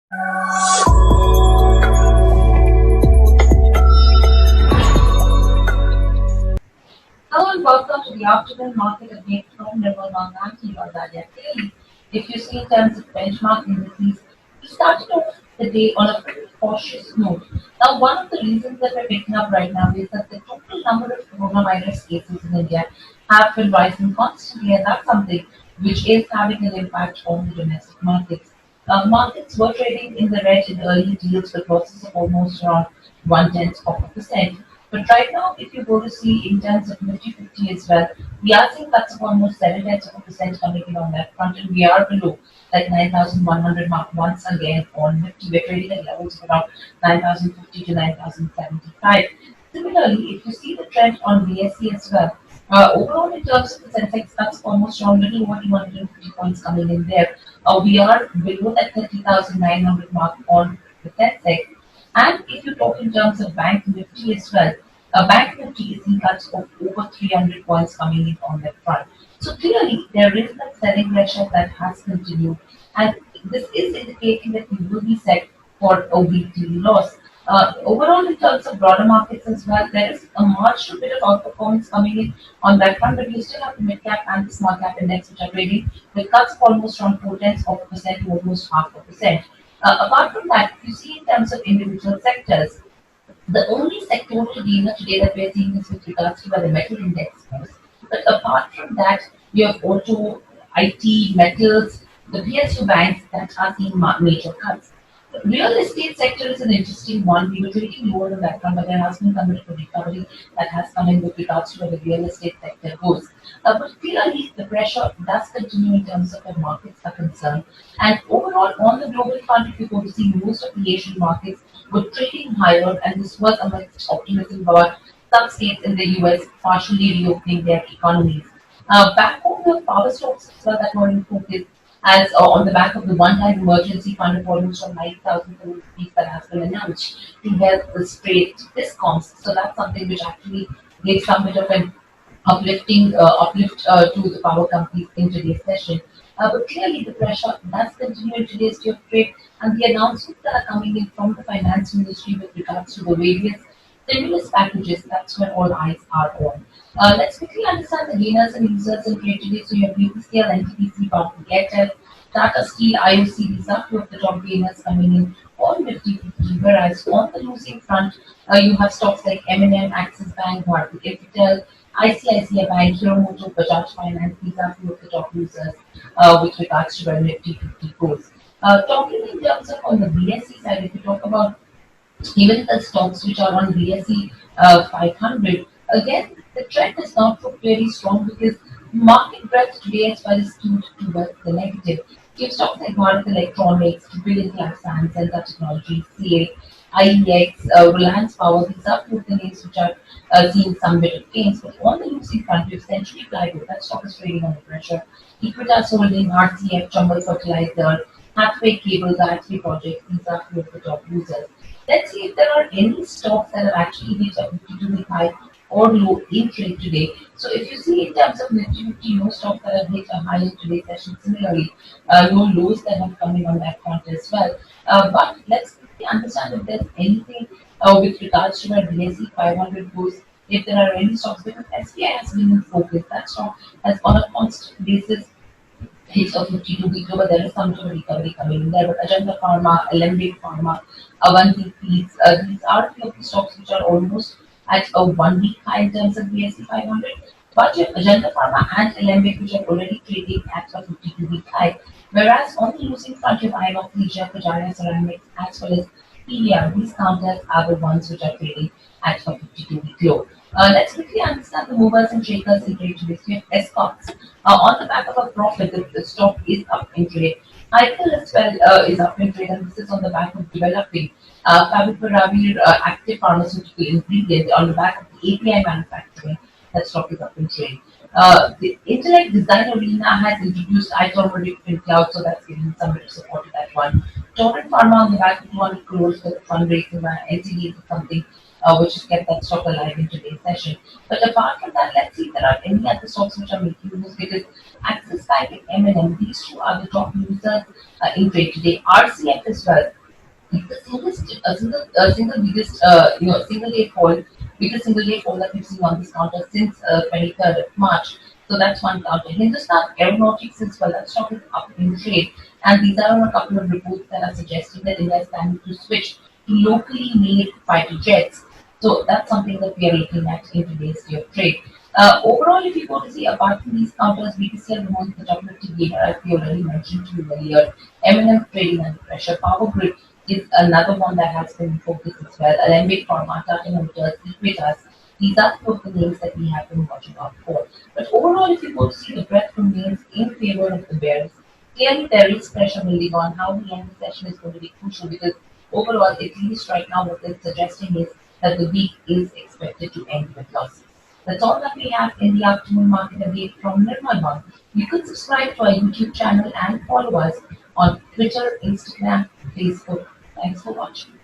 Hello and welcome to the afternoon market update from Nirmal. I'm Clearly, if you see in terms of benchmark indices, we started off the day on a pretty cautious note. Now, one of the reasons that we're picking up right now is that the total number of coronavirus cases in India have been rising constantly, and that's something which is having an impact on the domestic markets. Markets were trading in the red in early deals with losses of almost around 1/10%. But right now, if you go to see in terms of Nifty 50 as well, we are seeing cuts of almost 7/10% coming in on that front, and we are below like 9,100 mark once again on Nifty. We're trading at levels of around 9,050 to 9,075. Similarly, if you see the trend on BSE as well, overall in terms of the Sensex, that's almost around little over 250 points coming in there. We are below that 30,900 mark on the Sensex. And if you talk in terms of Bank Nifty as well, Bank Nifty is in cuts of over 300 points coming in on that front. So clearly, there is that selling pressure that has continued, and this is indicating that we will be set for a weekly loss. Overall, in terms of broader markets as well, there is a marginal bit of outperformance coming in on that front, but you still have the Midcap and the Smallcap Index, which are trading with cuts of almost around 0.4% to almost 0.5%. Apart from that, if you see in terms of individual sectors, the only sectoral gainer today that we're seeing is with regards to where the metal index goes. But apart from that, you have auto, IT, metals, the PSU banks that are seeing major cuts. The real estate sector is an interesting one. We were trading lower on that front, but there has been some bit of a recovery that has come in with regards to where the real estate sector goes. But clearly, the pressure does continue in terms of where markets are concerned. And overall, on the global front, if you go to see most of the Asian markets were trading higher, and this was amidst optimism about some states in the US partially reopening their economies. Back home, the power stocks as well that were in focus as on the back of the one-time emergency fund of almost 90,000 crore rupees that has been announced to help the state discoms. So that's something which actually gave some bit of an uplift to the power companies in today's session. But clearly, the pressure does continue in today's day of trade, and the announcements that are coming in from the finance ministry with regards to the various stimulus packages, that's where all eyes are on. Let's quickly understand the gainers and losers in trade today. So you have BPCL, NTPC, Bankex, Tata Steel, IOC, these are two of the top gainers coming in on Nifty 50, whereas on the losing front, you have stocks like M&M, Axis Bank, Bharti Capital, ICICI Bank, Hero Motor, Bajaj Finance, these are two of the top losers with regards to where Nifty 50 goes. Talking in terms of on the BSE side, if you talk about even the stocks which are on BSE 500, again, the trend is not look very strong because market breadth today as well is skewed towards the negative. You have stocks like Bharat Electronics, Brilliant Life Science, Sensor Technology, CA, IEX, Reliance Power, these are two of the names which are seeing some bit of gains. But on the losing front, you have Century Plywood, that stock is trading under pressure. Equitas Holding, RCF, Chambal Fertilizer, Hathway Cable, Gayatri Project, these are two of the top losers. Let's see if there are any stocks that have actually hit a 52-week high or low in trade today. So if you see in terms of Nifty 50, no stocks that have hit a high in today's session. Similarly, no lows that have come in on that front as well. But let's quickly understand if there's anything with regards to where BSE 500 goes. If there are any stocks, because SBI has been in focus, that stock has on a constant basis hits of 52-week low, but there is some sort of recovery coming in there. But Ajanta Pharma, Alembic Pharma, Avanti Feeds, these are a few of the stocks which are almost at a 1 week high in terms of BSE 500. But you have Ajanta Pharma and Alembic which are already trading at a 52-week high. Whereas on the losing front, you have Inox, Leisure, Kajaria Ceramics, as well as PVR. These counters are the ones which are trading at a 52-week low. Let's quickly understand the movers and shakers in trade today. So you have Escorts. On the back of a profit, the stock is up in trade. Michael as well is up in trade, and this is on the back of developing Favipiravir active pharmaceutical ingredient on the back of the API manufacturing. That stock is up in trade. The Intellect Design Arena has introduced iTorrent in cloud, so that's giving some bit of support to that one. Torrent Pharma on the back of 200 crores for fundraising by NCD is something which has kept that stock alive in today's session. But apart from that, let's see if there are any other stocks which are making news because Axis Bank and M&M, these two are the top users in trade today. RCF as well. single day fall, biggest single day fall that we've seen on this counter since 23rd of March. So that's one counter. Hindustan Aeronautics as well. That stock is up in trade, and these are on a couple of reports that are suggesting that India is planning to switch to locally made fighter jets. So that's something that we are looking at in today's day of trade. Overall, if you go to see apart from these counters, BTC remains the dominant gainer, as we already mentioned to you earlier. M&M trading under pressure. Power Grid is another one that has been in focus as well. Alembic Pharma, Tata Motors, Equitas. These are some of the names that we have been watching out for. But overall, if you go to see the breadth remains in favor of the bears, clearly there is pressure building on how the end of the session is going to be crucial because overall, at least right now, what they're suggesting is that the week is expected to end with losses. That's all that we have in the afternoon market update from Nirmal. You could subscribe to our YouTube channel and follow us on Twitter, Instagram, Facebook. Thanks for watching.